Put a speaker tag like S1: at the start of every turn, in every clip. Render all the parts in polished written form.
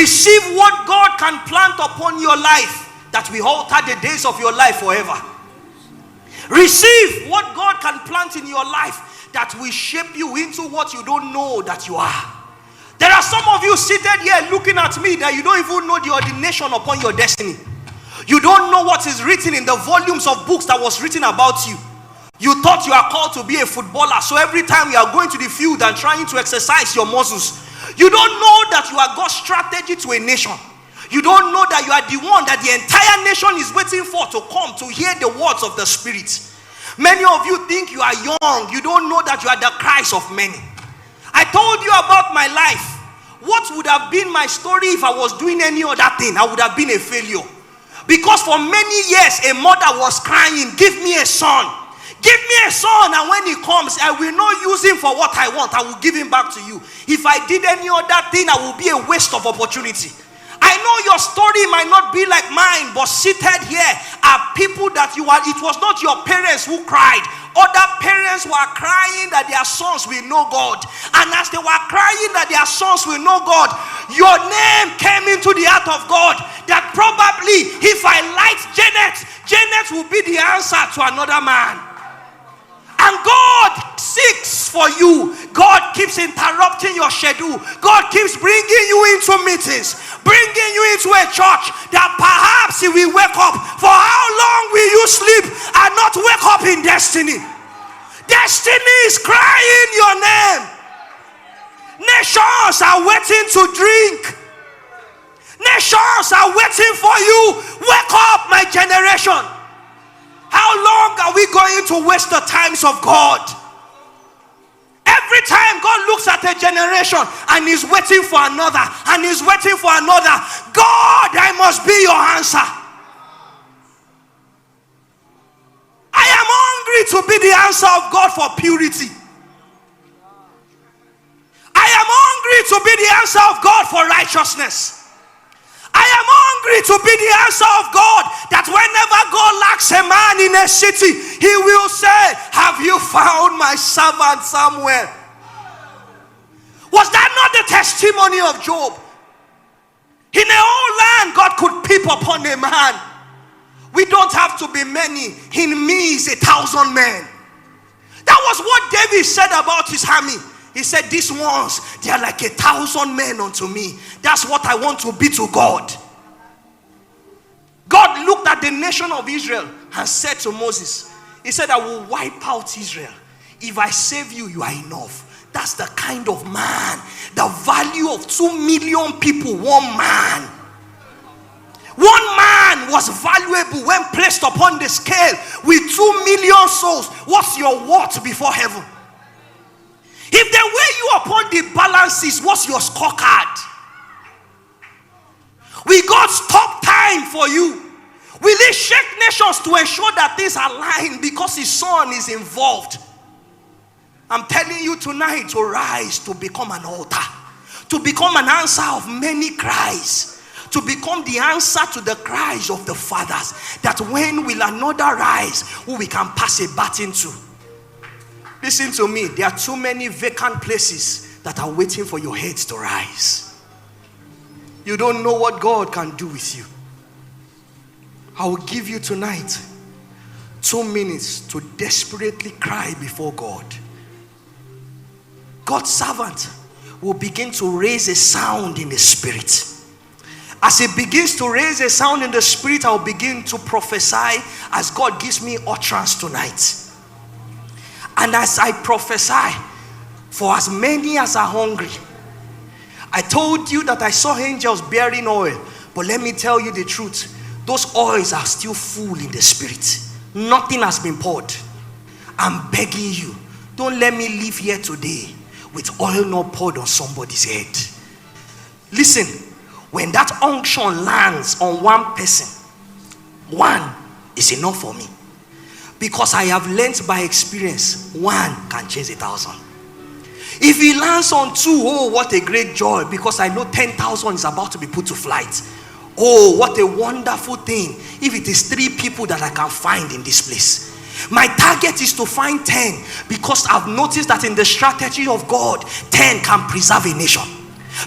S1: Receive what God can plant upon your life that will alter the days of your life forever. Receive what God can plant in your life that will shape you into what you don't know that you are. There are some of you seated here looking at me that you don't even know the ordination upon your destiny. You don't know what is written in the volumes of books that was written about you. You thought you are called to be a footballer, so every time you are going to the field and trying to exercise your muscles, you don't know that you are God's strategy to a nation. You don't know that you are the one that the entire nation is waiting for to come to hear the words of the Spirit. Many of you think you are young. You don't know that you are the Christ of many. I told you about my life. What would have been my story if I was doing any other thing? I would have been a failure. Because for many years, a mother was crying, give me a son. Give me a son, and when he comes, I will not use him for what I want. I will give him back to you. If I did any other thing, I will be a waste of opportunity. I know your story might not be like mine, but seated here are people that you are. It was not your parents who cried. Other parents were crying that their sons will know God. And as they were crying that their sons will know God, your name came into the heart of God. That probably if I liked Janet, Janet will be the answer to another man. And God seeks for you. God keeps interrupting your schedule. God keeps bringing you into meetings, bringing you into a church that perhaps He will wake up. For how long will you sleep and not wake up in destiny? Destiny is crying your name. Nations are waiting to drink. Nations are waiting for you. Wake up, my generation. How long are we going to waste the times of God? Every time God looks at a generation and is waiting for another, and is waiting for another, God, I must be your answer. I am hungry to be the answer of God for purity. I am hungry to be the answer of God for righteousness. I am hungry to be the answer of God, that whenever God lacks a man in a city, He will say, have you found my servant somewhere? Was that not the testimony of Job? In a whole land, God could peep upon a man. We don't have to be many. In me is 1,000 men. That was what David said about his army. He said, these ones, they are like 1,000 men unto me. That's what I want to be to God. God looked at the nation of Israel and said to Moses, He said, I will wipe out Israel. If I save you, you are enough. That's the kind of man. The value of 2 million people, one man. One man was valuable when placed upon the scale with 2 million souls. What's your worth before heaven? If they weigh you upon the balances, what's your scorecard? We got stop time for you. Will He shake nations to ensure that things are aligned because His Son is involved? I'm telling you tonight to rise, to become an altar, to become an answer of many cries, to become the answer to the cries of the fathers, that when will another rise who we can pass a baton to? Listen to me, there are too many vacant places that are waiting for your heads to rise. You don't know what God can do with you. I will give you tonight 2 minutes to desperately cry before God. God's servant will begin to raise a sound in the spirit. As he begins to raise a sound in the spirit, I'll begin to prophesy as God gives me utterance tonight. And as I prophesy, for as many as are hungry, I told you that I saw angels bearing oil, but let me tell you the truth. Those oils are still full in the spirit. Nothing has been poured. I'm begging you, don't let me leave here today with oil not poured on somebody's head. Listen, when that unction lands on one person, one is enough for me. Because I have learned by experience, one can chase 1,000. If he lands on 2, oh, what a great joy, because I know 10,000 is about to be put to flight. Oh, what a wonderful thing if it is 3 people that I can find in this place. My target is to find 10, because I've noticed that in the strategy of God, 10 can preserve a nation.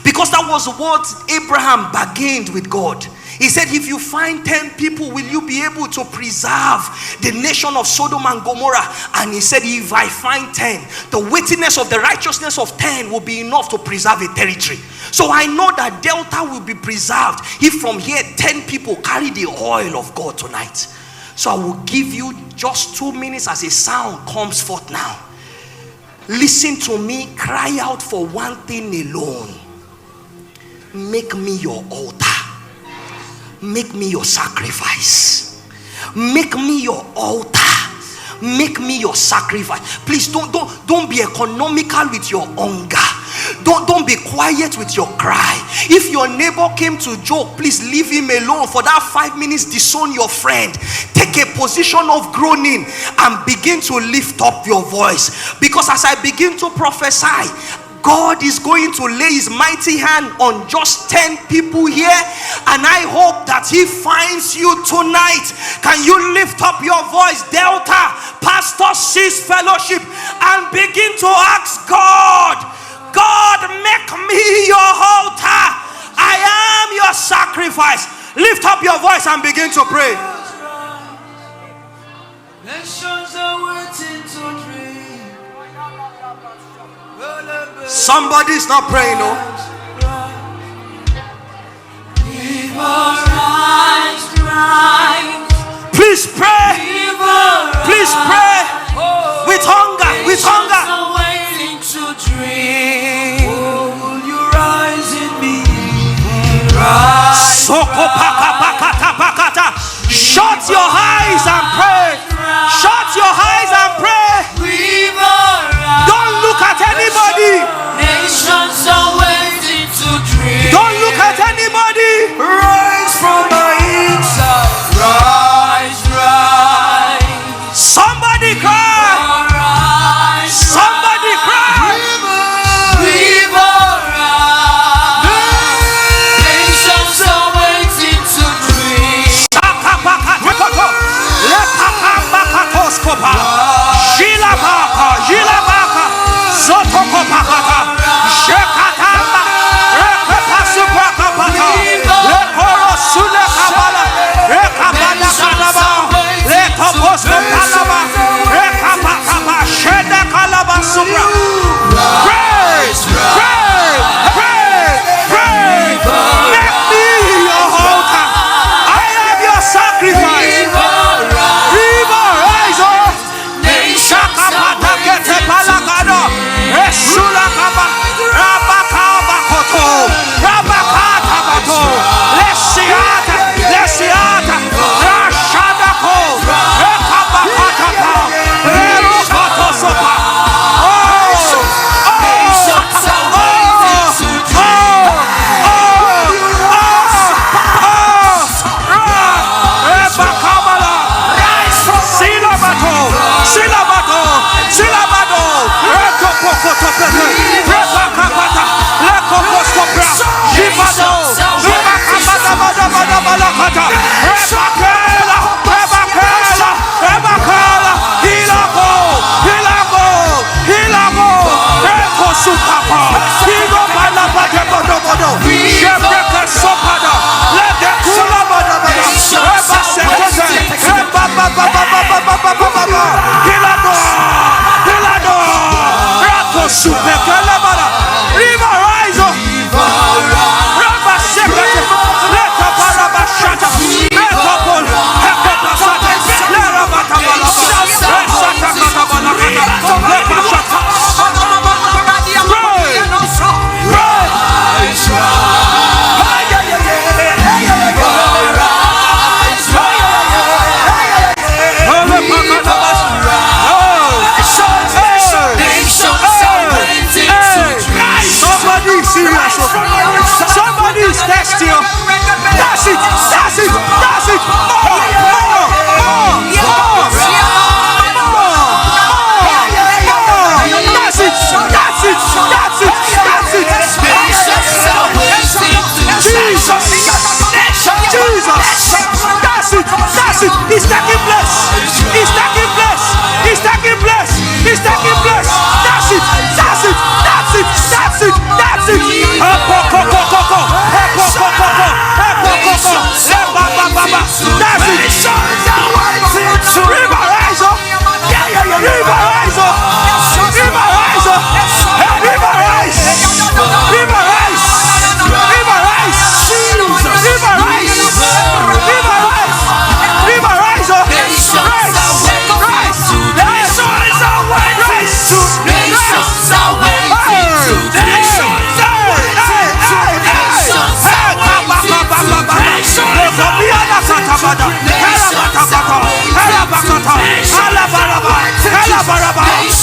S1: Because that was what Abraham bargained with God. He said, if you find 10 people, will you be able to preserve the nation of Sodom and Gomorrah? And he said, if I find 10, the weightiness of the righteousness of 10 will be enough to preserve a territory. So I know that Delta will be preserved if from here 10 people carry the oil of God tonight. So I will give you just 2 minutes as a sound comes forth now. Listen to me, cry out for one thing alone. Make me your altar. Make me your sacrifice. Make me your altar. Make me your sacrifice. Please don't be economical with your hunger. Don't be quiet with your cry. If your neighbor came to joke, please leave him alone. For that 5 minutes, disown your friend. Take a position of groaning and begin to lift up your voice. Because as I begin to prophesy, God is going to lay his mighty hand on just 10 people here, and I hope that he finds you tonight. Can you lift up your voice, Delta, Pastor Sis Fellowship, and begin to ask God, God, make me your altar. I am your sacrifice. Lift up your voice and begin to pray. Nations are waiting to dream. Somebody's not praying, no? Please pray. Please pray. With hunger. With hunger. Shut your eyes and pray. Shut your eyes and pray. Don't look at anybody.
S2: Nations are waiting to dream.
S1: Don't look at anybody.
S2: Rise from my inside. Rise, rise.
S1: Somebody cry.
S2: Rise,
S1: somebody cry.
S2: River, rise. Nations are waiting to dream.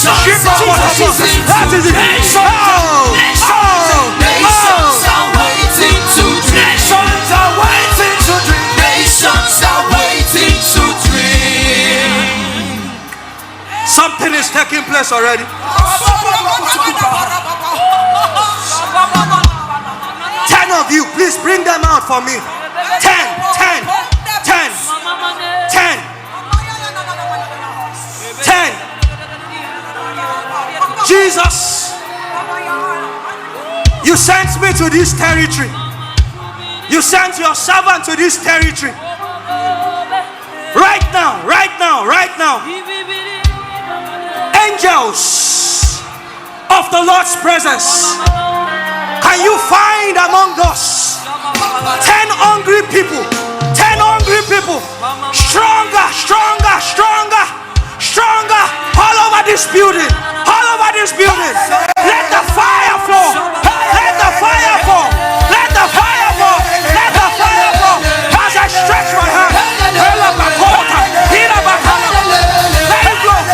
S1: That is it.
S2: Nations are waiting to dream.
S3: Nations are waiting to dream.
S2: Nations are waiting to dream.
S1: Something is taking place already. 10 of you, please bring them out for me. 10. Jesus, you sent me to this territory. You sent your servant to this territory. Right now. Angels of the Lord's presence, can you find among us 10 hungry people? 10 hungry people. Stronger. All over this building. Let the fire fall. As I stretch my hand, let it flow.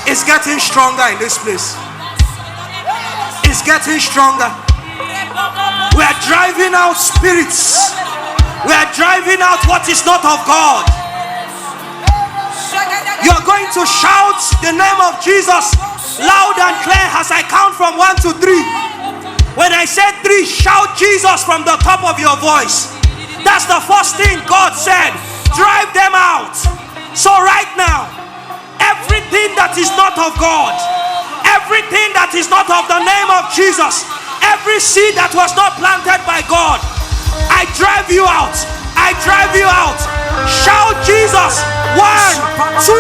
S1: It's getting stronger in this place. It's getting stronger. We are driving out spirits. We are driving out what is not of God. You are going to shout the name of Jesus loud and clear as I count from 1 to 3. When I say 3, shout Jesus from the top of your voice. That's the first thing God said. Drive them out. So right now, everything that is not of God, everything that is not of the name of Jesus, every seed that was not planted by God, I drive you out. I drive you out. Shout Jesus. 1, 2,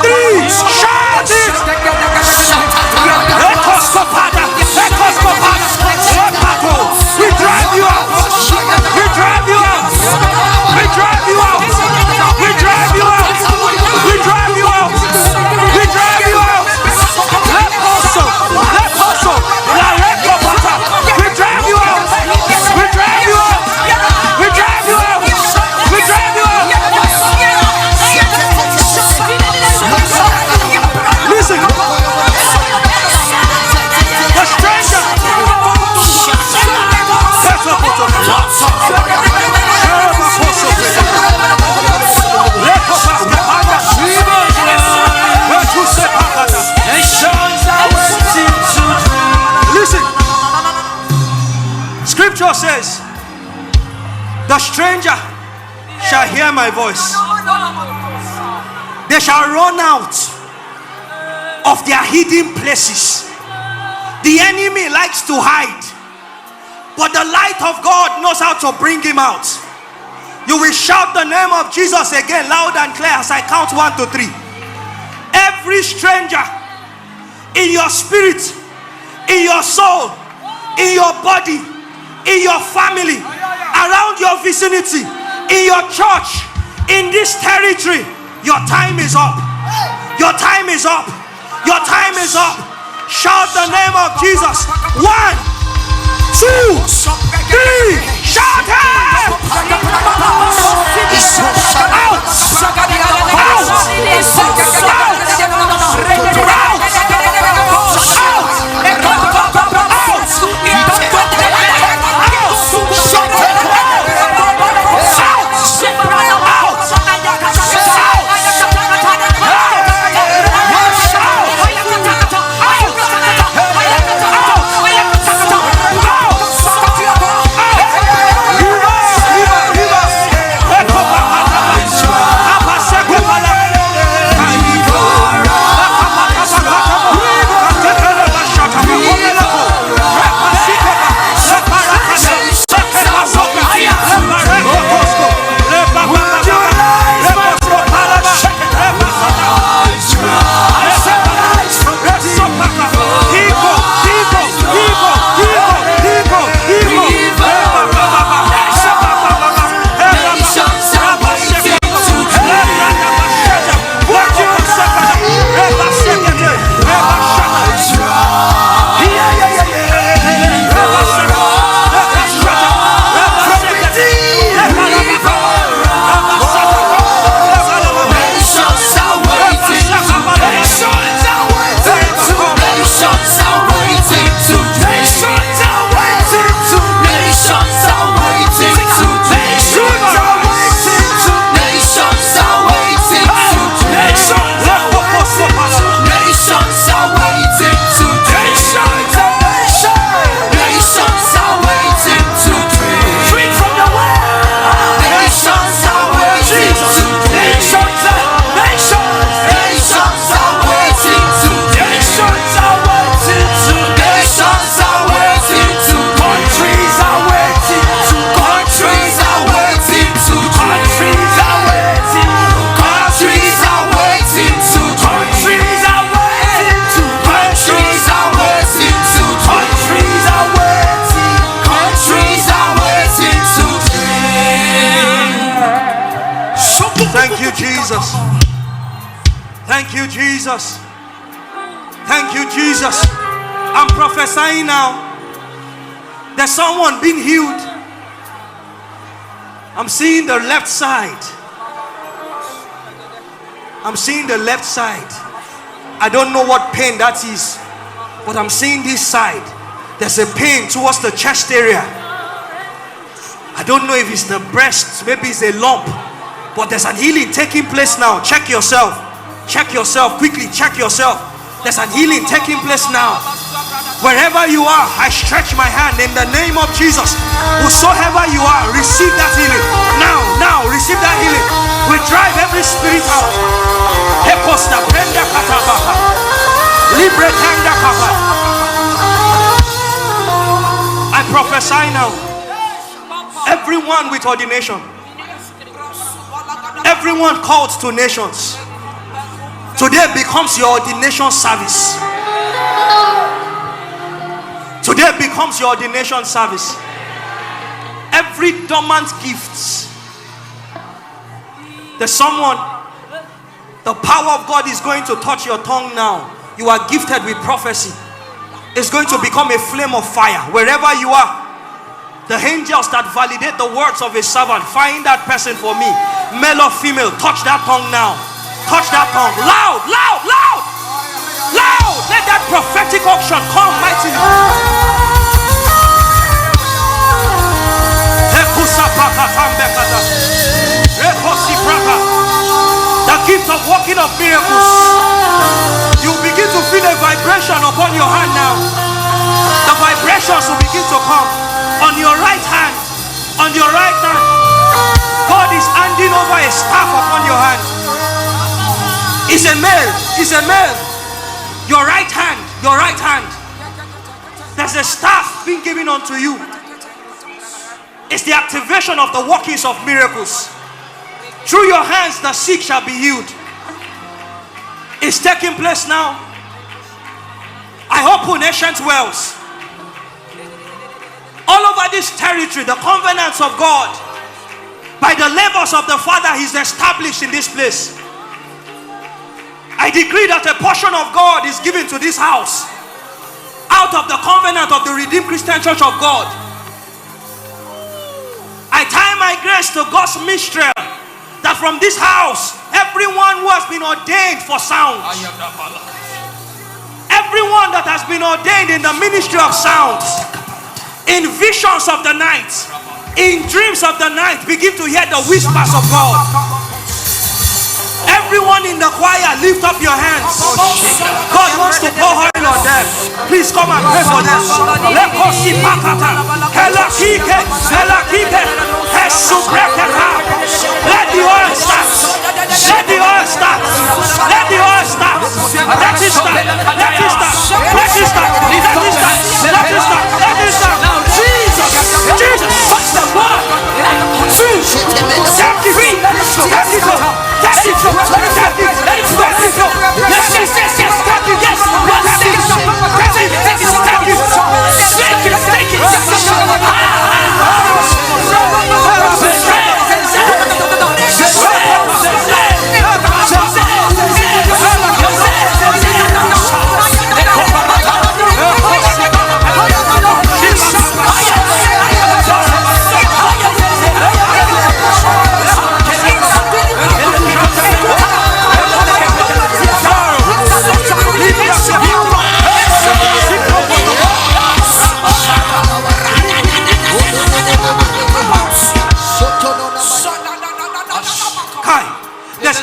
S1: 3. Shout it. We drive you out. We drive you out. We drive you out. We drive you out. We drive you out. We drive you out. We drive you out. We drive you out. We drive you out. We drive you out. Listen. The stranger. Listen. Scripture says, the stranger shall hear my voice. They shall run out of their hidden places. The enemy likes to hide, but the light of God knows how to bring him out. You will shout the name of Jesus again loud and clear as I count 1 to 3. Every stranger in your spirit, in your soul, in your body, in your family, around your vicinity, in your church, in this territory, your time is up. Your time is up. Your time is up. Shout the name of Jesus. 1, 2, 3. Shout out! Thank you, Jesus. Thank you, Jesus. I'm prophesying now. There's someone being healed. I'm seeing the left side. I'm seeing the left side. I don't know what pain that is, but I'm seeing this side. There's a pain towards the chest area. I don't know if it's the breast, maybe it's a lump, but there's an healing taking place now. Check yourself. Check yourself quickly. Check yourself. There's an healing taking place now. Wherever you are, I stretch my hand in the name of Jesus. Whosoever you are, receive that healing. Now, receive that healing. We drive every spirit out. I prophesy now. Everyone with ordination, everyone called to nations, today becomes your ordination service. Today becomes your ordination service. Every dormant gift, there's someone, the power of God is going to touch your tongue now. You are gifted with prophecy. It's going to become a flame of fire wherever you are. The angels that validate the words of a servant, find that person for me, male or female. Touch that tongue now. Touch that tongue. Loud, loud, loud, loud. Let that prophetic auction come mightily. The gift of working of miracles. You begin to feel a vibration upon your hand now. The vibrations will begin to come on your right hand. On your right hand, God is handing over a staff upon your hand. It's a male. It's a male. Your right hand. Your right hand. There's a staff being given unto you. It's the activation of the workings of miracles. Through your hands, the sick shall be healed. It's taking place now. I open ancient wells. All over this territory, the covenants of God, by the labors of the Father, He's established in this place. I decree that a portion of God is given to this house. out of the covenant of the Redeemed Christian Church of God. I tie my grace to God's mystery that from this house, everyone who has been ordained for sound, everyone that has been ordained in the ministry of sounds, in visions of the night, in dreams of the night, begin to hear the whispers of God. Everyone in the choir, lift up your hands. God wants to pour oil on them. Please come and pray for them. Let the oil start. Let the oil start. Let the oil start. Let it start. Let it start. Let it start. Let it start. Let it start. Let it start. Now Jesus, Jesus, touch the blood. Take it free. Take it up. Take it up. Take it up. Let it go. Let it go. Yes, yes, yes, yes. Take it. Yes. Take it. Take it. Take it. Take it. Take it. Take it.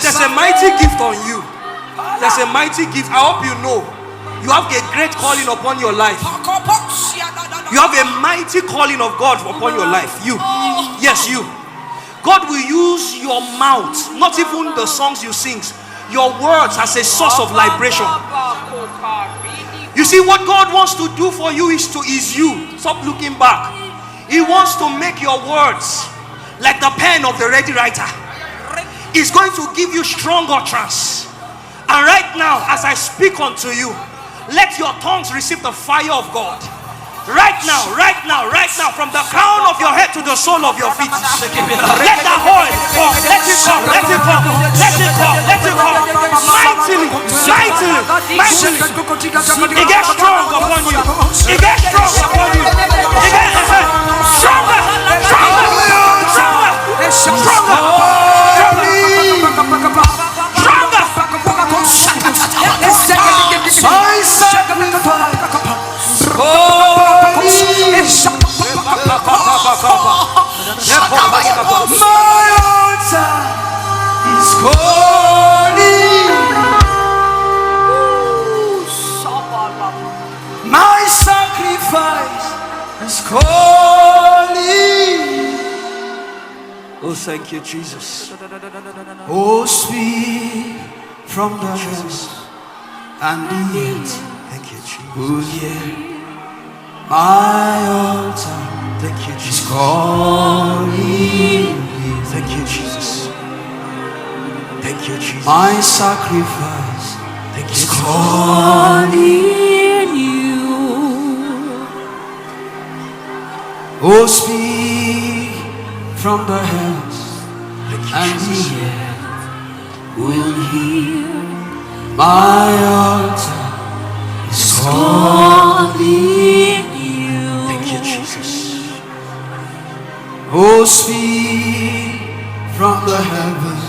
S1: There's a mighty gift on you. There's a mighty gift. I hope you know. You have a great calling upon your life. You have a mighty calling of God upon your life. You. Yes, you. God will use your mouth, not even the songs you sing, your words as a source of liberation. You see, what God wants to do for you is to ease you. Stop looking back. He wants to make your words like the pen of the ready writer. He's going to give you strong utterance. And right now, as I speak unto you, let your tongues receive the fire of God. Right now, right now, right now, from the crown of your head to the sole of your feet. Let the oil come. Let it come. Let it come. Let it come. Let it come. Mightily, mightily, mightily. It gets strong upon you. It gets strong upon you. It gets stronger, stronger, stronger, stronger.
S3: My sacrifice is calling.
S1: Oh, thank you, Jesus.
S3: Oh, speak from the heavens and the earth.
S1: Thank you, Jesus.
S3: Who hear my altar?
S1: Thank you, Jesus.
S3: Calling.
S1: Thank you, Jesus. Thank you, Jesus.
S3: My sacrifice
S1: Thank you,
S3: is
S1: Jesus.
S3: calling you. Oh, speak from the heavens
S1: Thank you,
S3: and
S1: Jesus.
S3: the earth will hear my altar is calling you.
S1: Thank you, Jesus.
S3: Oh, speak from the heavens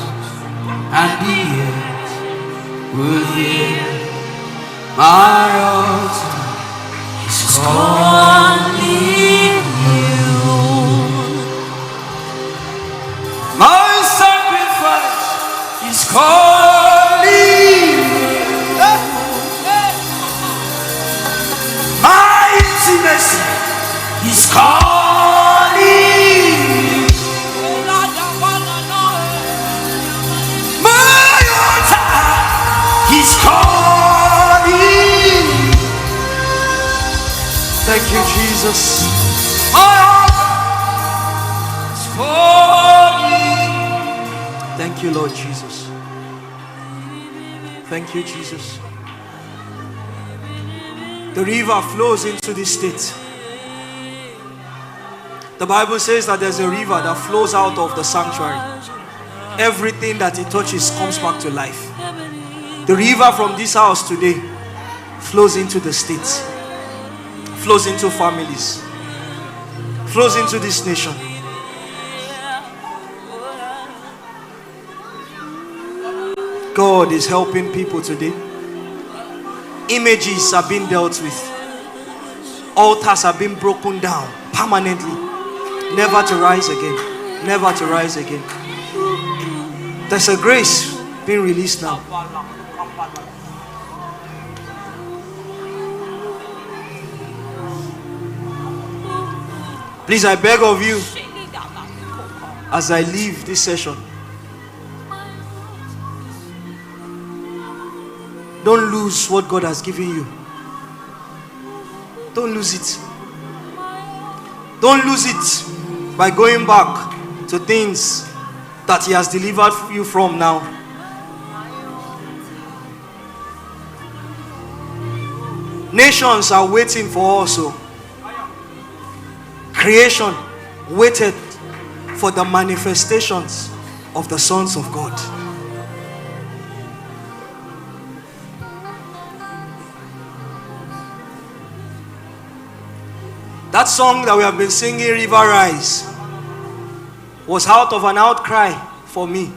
S3: and the earth will hear my altar is calling you. My sacrifice is calling you. My intimacy is calling you. My altar is calling you.
S1: Thank you, Jesus.
S3: My altar is calling.
S1: Thank you, Lord Jesus. Thank you, Jesus. The river flows into this state. The Bible says that there's a river that flows out of the sanctuary. Everything that it touches comes back to life. The river from this house today flows into the state. flows into families, flows into this nation. God is helping people today. Images are being dealt with. Altars are being broken down permanently, never to rise again, never to rise again. There's a grace being released now. Please, I beg of you, as I leave this session, don't lose what God has given you. Don't lose it. Don't lose it by going back to things that He has delivered you from now. Nations are waiting for us. Creation waited for the manifestations of the sons of God. That song that we have been singing, River Rise, was out of an outcry for me.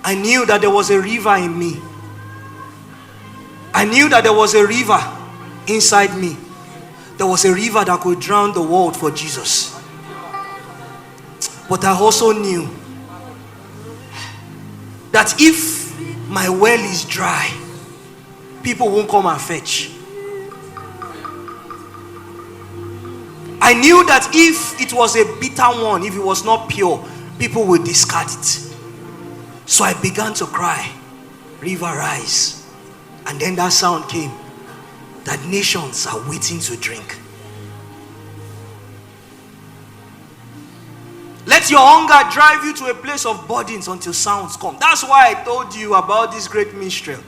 S1: I knew that there was a river in me. I knew that there was a river inside me. There was a river that could drown the world for Jesus. But I also knew that if my well is dry, people won't come and fetch. I knew that if it was a bitter one, if it was not pure, people would discard it. So I began to cry, River Rise. And then that sound came, that nations are waiting to drink. Let your hunger drive you to a place of burdens until sounds come. That's why I told you about this great minstrel.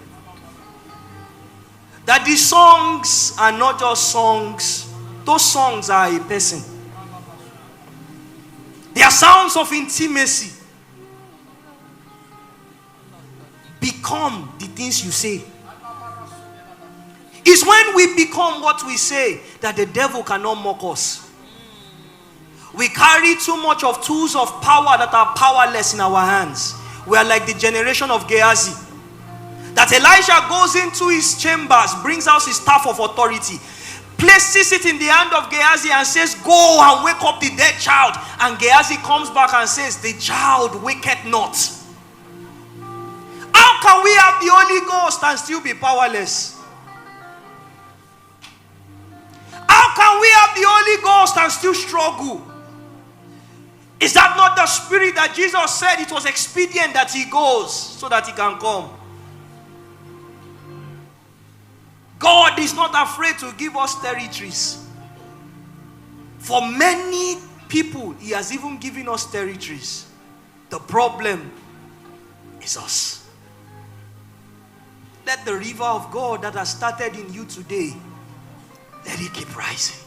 S1: That these songs are not just songs. Those songs are a person. They are sounds of intimacy. Become the things you say. It's when we become what we say that the devil cannot mock us. We carry too much of tools of power that are powerless in our hands. We are like the generation of Gehazi. That Elisha goes into his chambers, brings out his staff of authority, places it in the hand of Gehazi and says, go and wake up the dead child. And Gehazi comes back and says, the child waketh not. How can we have the Holy Ghost and still be powerless? How can we have the Holy Ghost and still struggle? Is that not the spirit that Jesus said it was expedient that He goes so that He can come? God is not afraid to give us territories. For many people, He has even given us territories. The problem is us. Let the river of God that has started in you today, let it keep rising.